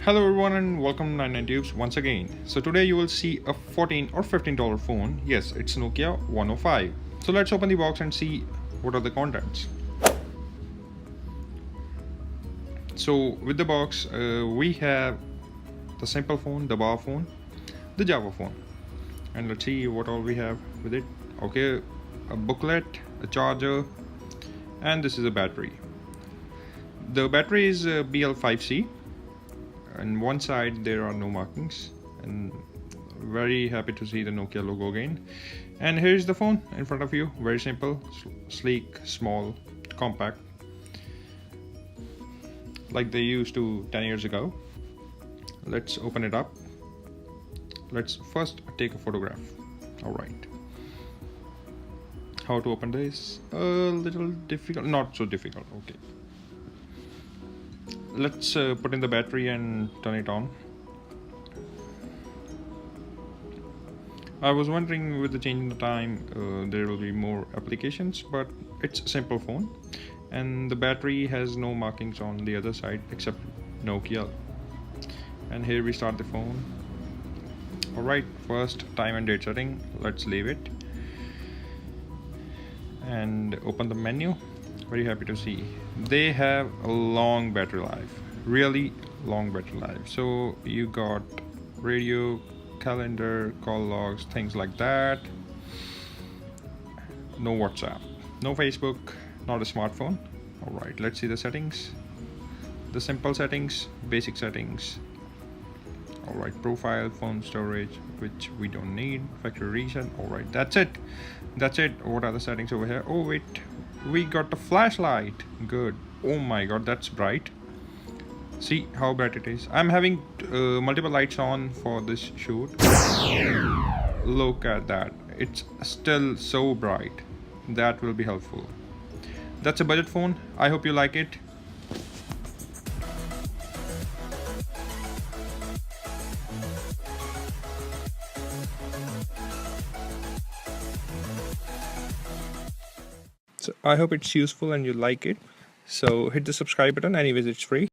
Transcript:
Hello everyone and welcome to 99Tubes once again. So today you will see a $14 or $15 phone. Yes, it's Nokia 105. So let's open the box and see what are the contents. So with the box we have the simple phone, the bar phone, the Java phone, and let's see what all we have with it. Okay, a booklet, a charger, and this is a battery. The battery is BL5C. On one side there are no markings, and very happy to see the Nokia logo again. And here's the phone in front of you. Very simple, sleek, small, compact, like they used to 10 years ago. Let's open it up. Let's first take a photograph. All right, how to open this? A little difficult, not so difficult. Okay, let's put in the battery and turn it on. I was wondering, with the change in the time there will be more applications, but it's a simple phone and the battery has no markings on the other side except Nokia. And here we start the phone. Alright, first time and date setting, let's leave it and open the menu. Very happy to see they have a long battery life, really long battery life. So you got radio, calendar, call logs, things like that. No WhatsApp, no Facebook, not a smartphone. All right, let's see the settings. The simple settings, basic settings. All right, profile, phone storage, which we don't need, factory reset. All right, that's it. What are the settings over here? Oh wait, we got the flashlight. Good. Oh my god, that's bright. See how bright it is. I'm having multiple lights on for this shoot. Look at that, it's still so bright. That will be helpful. That's a budget phone. I hope you like it. So I hope it's useful and you like it. So hit the subscribe button. Anyways, it's free.